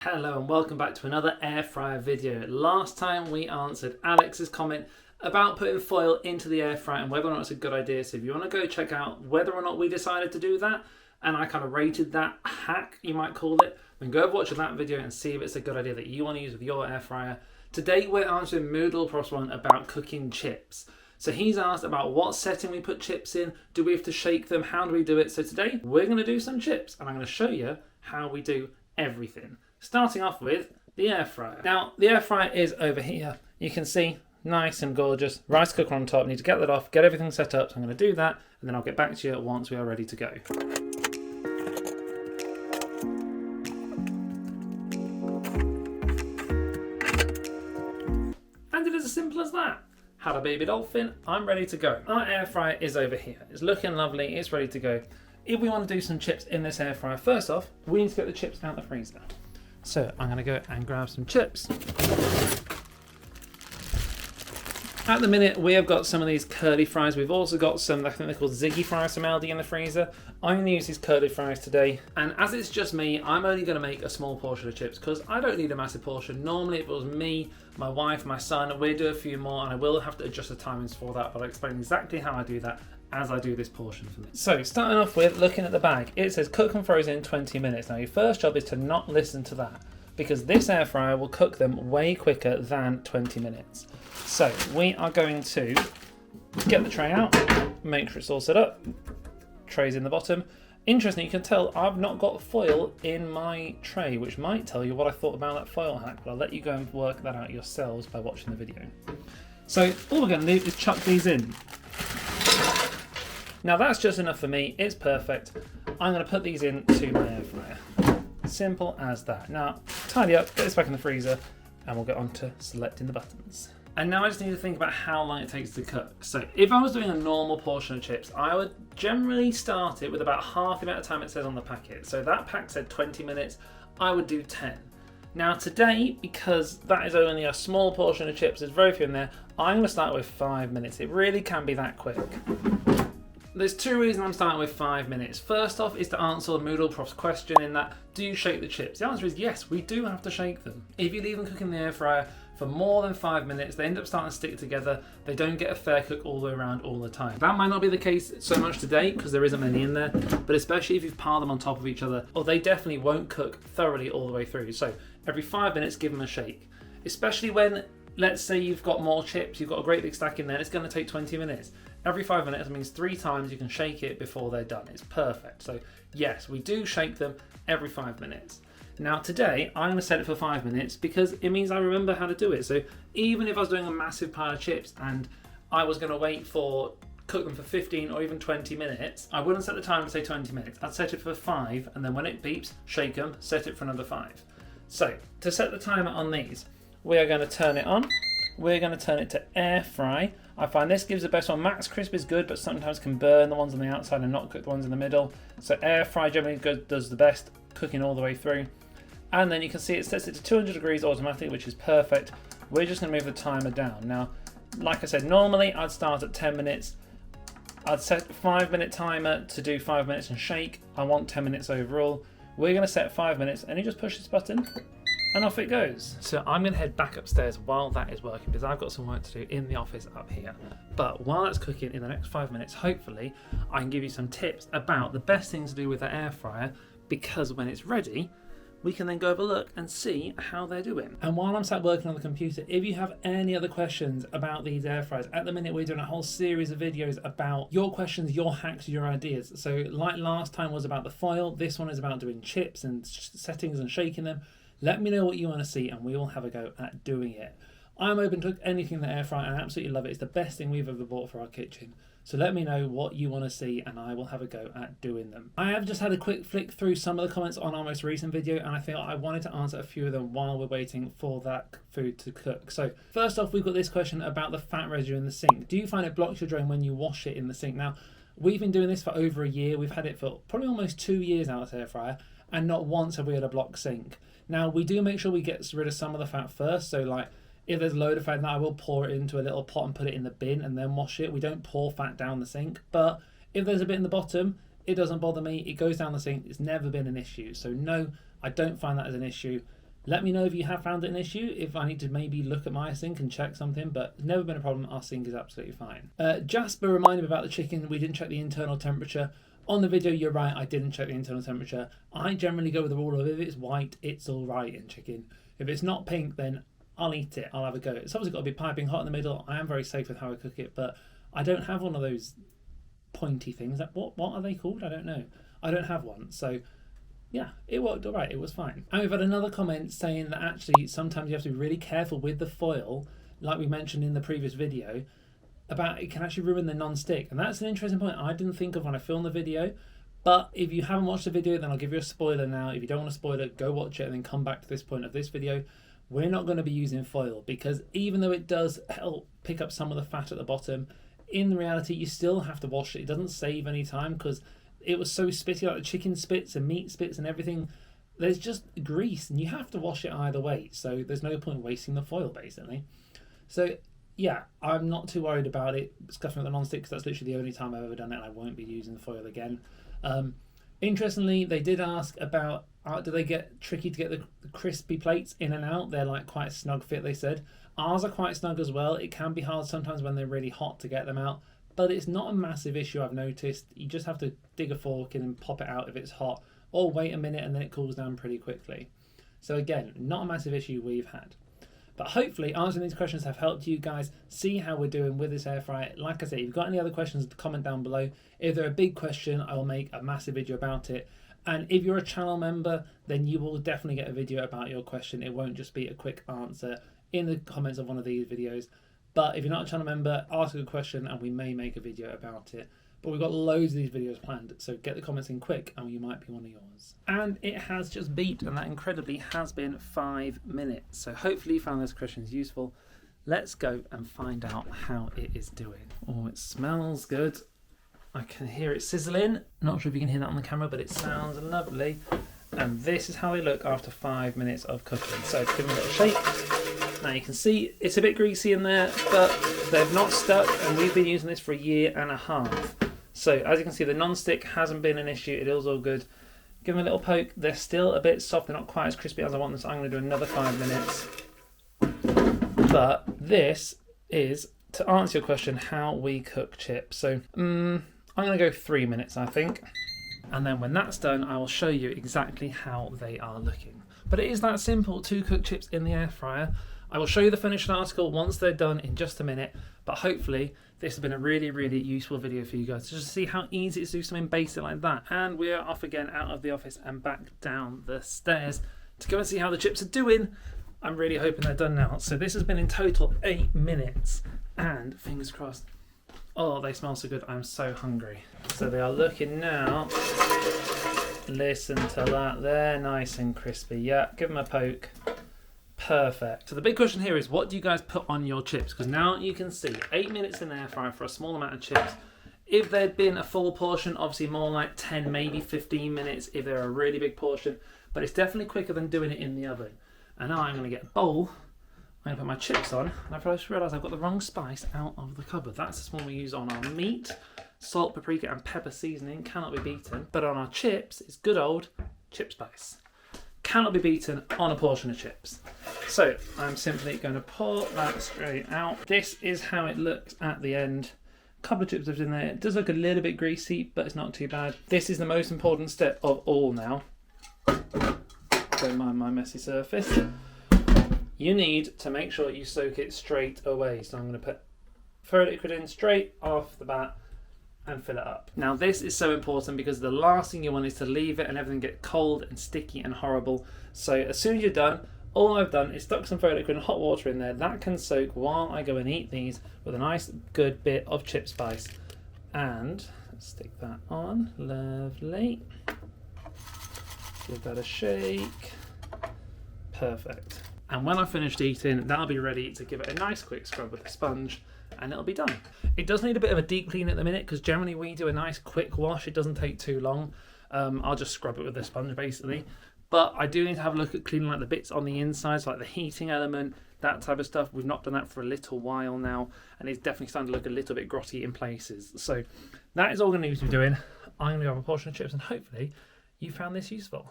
Hello and welcome back to another air fryer video. Last time we answered Alex's comment about putting foil into the air fryer and whether or not it's a good idea. So if you want to go check out whether or not we decided to do that, and I kind of rated that hack, you might call it, then go watch that video and see if it's a good idea that you want to use with your air fryer. Today we're answering Moodle one about cooking chips. So he's asked about what setting we put chips in, do we have to shake them, how do we do it? So today we're going to do some chips and I'm going to show you how we do everything. Starting off with the air fryer. Now, the air fryer is over here. You can see, nice and gorgeous. Rice cooker on top. Need to get that off, get everything set up. So I'm going to do that, and then I'll get back to you once we are ready to go. And it is as simple as that. Had a baby dolphin, I'm ready to go. Our air fryer is over here. It's looking lovely, it's ready to go. If we want to do some chips in this air fryer, first off, we need to get the chips out of the freezer. So I'm going to go and grab some chips. At the minute, we have got some of these curly fries. We've also got some, I think they're called Ziggy fries from Aldi in the freezer. I'm going to use these curly fries today. And as it's just me, I'm only going to make a small portion of chips because I don't need a massive portion. Normally, if it was me, my wife, my son, we'd do a few more, and I will have to adjust the timings for that, but I'll explain exactly how I do that as I do this portion for me. So starting off with looking at the bag, it says cook and frozen in 20 minutes. Now your first job is to not listen to that because this air fryer will cook them way quicker than 20 minutes. So we are going to get the tray out, make sure it's all set up. Tray's in the bottom. Interesting, you can tell I've not got foil in my tray, which might tell you what I thought about that foil hack, but I'll let you go and work that out yourselves by watching the video. So all we're going to do is chuck these in. Now that's just enough for me, it's perfect. I'm going to put these into my air fryer. Simple as that. Now, tidy up, get this back in the freezer, and we'll get on to selecting the buttons. And now I just need to think about how long it takes to cook. So if I was doing a normal portion of chips, I would generally start it with about half the amount of time it says on the packet. So that pack said 20 minutes, I would do 10. Now today, because that is only a small portion of chips, there's very few in there, I'm going to start with 5 minutes. It really can be that quick. There's two reasons I'm starting with 5 minutes. First off is to answer Moodle Prof's question in that, do you shake the chips? The answer is yes, we do have to shake them. If you leave them cook in the air fryer for more than 5 minutes, they end up starting to stick together. They don't get a fair cook all the way around all the time. That might not be the case so much today because there isn't many in there, but especially if you've piled them on top of each other, or they definitely won't cook thoroughly all the way through. So every 5 minutes, give them a shake. Especially when, let's say you've got more chips, you've got a great big stack in there, it's going to take 20 minutes. Every 5 minutes means 3 times you can shake it before they're done. It's perfect. So yes, we do shake them every 5 minutes. Now today, I'm going to set it for 5 minutes because it means I remember how to do it. So even if I was doing a massive pile of chips and I was going to cook them for 15 or even 20 minutes, I wouldn't set the timer to say 20 minutes. I'd set it for 5, and then when it beeps, shake them, set it for another 5. So to set the timer on these, we are going to turn it on. We're going to turn it to air fry. I find this gives the best one. Max crisp is good, but sometimes can burn the ones on the outside and not cook the ones in the middle. So air fry generally does the best, cooking all the way through. And then you can see it sets it to 200 degrees automatically, which is perfect. We're just going to move the timer down. Now, like I said, normally I'd start at 10 minutes. I'd set a 5 minute timer to do 5 minutes and shake. I want 10 minutes overall. We're going to set 5 minutes, and you just push this button and off it goes. So I'm going to head back upstairs while that is working because I've got some work to do in the office up here. But while that's cooking in the next 5 minutes, hopefully I can give you some tips about the best thing to do with the air fryer, because when it's ready, we can then go have a look and see how they're doing. And while I'm sat working on the computer, if you have any other questions about these air fryers, at the minute we're doing a whole series of videos about your questions, your hacks, your ideas. So like last time was about the foil, this one is about doing chips and settings and shaking them. Let me know what you want to see and we will have a go at doing it. I'm open to anything in the air fryer and I absolutely love it. It's the best thing we've ever bought for our kitchen. So let me know what you want to see and I will have a go at doing them. I have just had a quick flick through some of the comments on our most recent video and I feel I wanted to answer a few of them while we're waiting for that food to cook. So first off, we've got this question about the fat residue in the sink. Do you find it blocks your drain when you wash it in the sink? Now, we've been doing this for over a year. We've had it for probably almost 2 years now at air fryer and not once have we had a blocked sink. Now, we do make sure we get rid of some of the fat first. So like if there's a load of fat in that, I will pour it into a little pot and put it in the bin and then wash it. We don't pour fat down the sink. But if there's a bit in the bottom, it doesn't bother me. It goes down the sink. It's never been an issue. So no, I don't find that as an issue. Let me know if you have found it an issue, if I need to maybe look at my sink and check something, but it's never been a problem. Our sink is absolutely fine. Jasper reminded me about the chicken. We didn't check the internal temperature. On the video, you're right, I didn't check the internal temperature. I generally go with the rule of if it's white, it's all right in chicken. If it's not pink, then I'll eat it, I'll have a go. It's obviously got to be piping hot in the middle. I am very safe with how I cook it, but I don't have one of those pointy things. What are they called? I don't know. I don't have one, so yeah, it worked all right, it was fine. And we've had another comment saying that actually sometimes you have to be really careful with the foil, like we mentioned in the previous video, about it can actually ruin the non-stick. And that's an interesting point I didn't think of when I filmed the video. But if you haven't watched the video, then I'll give you a spoiler now. If you don't want to spoil it, go watch it and then come back to this point of this video. We're not going to be using foil because even though it does help pick up some of the fat at the bottom, in reality you still have to wash it. It doesn't save any time because it was so spitty, like the chicken spits and meat spits and everything. There's just grease and you have to wash it either way. So there's no point wasting the foil basically. So yeah, I'm not too worried about it scuffing up the non-stick because that's literally the only time I've ever done it and I won't be using the foil again. Interestingly, they did ask about do they get tricky to get the crispy plates in and out? They're like quite snug fit, they said. Ours are quite snug as well. It can be hard sometimes when they're really hot to get them out, but it's not a massive issue I've noticed. You just have to dig a fork in and pop it out if it's hot, or wait a minute and then it cools down pretty quickly. So again, not a massive issue we've had. But hopefully answering these questions have helped you guys see how we're doing with this air fryer. Like I said, if you've got any other questions, comment down below. If they're a big question, I will make a massive video about it. And if you're a channel member, then you will definitely get a video about your question. It won't just be a quick answer in the comments of one of these videos. But if you're not a channel member, ask a question and we may make a video about it. But we've got loads of these videos planned, so get the comments in quick and you might be one of yours. And it has just beeped, and that incredibly has been 5 minutes. So hopefully you found those questions useful. Let's go and find out how it is doing. Oh, it smells good. I can hear it sizzling. Not sure if you can hear that on the camera, but it sounds lovely. And this is how they look after 5 minutes of cooking. So give them a little shake. Now you can see it's a bit greasy in there, but they've not stuck, and we've been using this for 1.5 years. So as you can see, the non-stick hasn't been an issue. It is all good. Give them a little poke. They're still a bit soft. They're not quite as crispy as I want them, so I'm going to do another 5 minutes. But this is, to answer your question, how we cook chips. So I'm going to go 3 minutes, I think. And then when that's done, I will show you exactly how they are looking. But it is that simple to cook chips in the air fryer. I will show you the finished article once they're done in just a minute, but hopefully this has been a really, really useful video for you guys to just see how easy it is to do something basic like that. And we are off again out of the office and back down the stairs to go and see how the chips are doing. I'm really hoping they're done now. So this has been in total 8 minutes, and fingers crossed. Oh, they smell so good. I'm so hungry. So they are looking now. Listen to that. They're nice and crispy. Yeah, give them a poke. Perfect. So the big question here is, what do you guys put on your chips? Because now you can see 8 minutes in the air fryer for a small amount of chips. If there'd been a full portion, obviously more like 10, maybe 15 minutes if they're a really big portion. But it's definitely quicker than doing it in the oven. And now I'm going to get a bowl. I'm going to put my chips on. And I've just realised I've got the wrong spice out of the cupboard. That's the one we use on our meat. Salt, paprika and pepper seasoning. Cannot be beaten. But on our chips, it's good old chip spice. Cannot be beaten on a portion of chips. So I'm simply going to pour that straight out. This is how it looks at the end. A couple of chips left in there. It does look a little bit greasy, but it's not too bad. This is the most important step of all now. Don't mind my messy surface. You need to make sure you soak it straight away. So I'm going to put FRYER liquid in straight off the bat and fill it up. Now this is so important because the last thing you want is to leave it and everything get cold and sticky and horrible. So as soon as you're done, all I've done is stuck some FRYER liquid and hot water in there. That can soak while I go and eat these with a nice good bit of chip spice. And stick that on, lovely. Give that a shake. Perfect. And when I've finished eating, that'll be ready to give it a nice quick scrub with a sponge and it'll be done. It does need a bit of a deep clean at the minute because generally we do a nice quick wash. It doesn't take too long. I'll just scrub it with a sponge basically. But I do need to have a look at cleaning like the bits on the inside, so like the heating element, that type of stuff. We've not done that for a little while now, and it's definitely starting to look a little bit grotty in places. So that is all I'm going to need to be doing. I'm going to have a portion of chips, and hopefully you found this useful.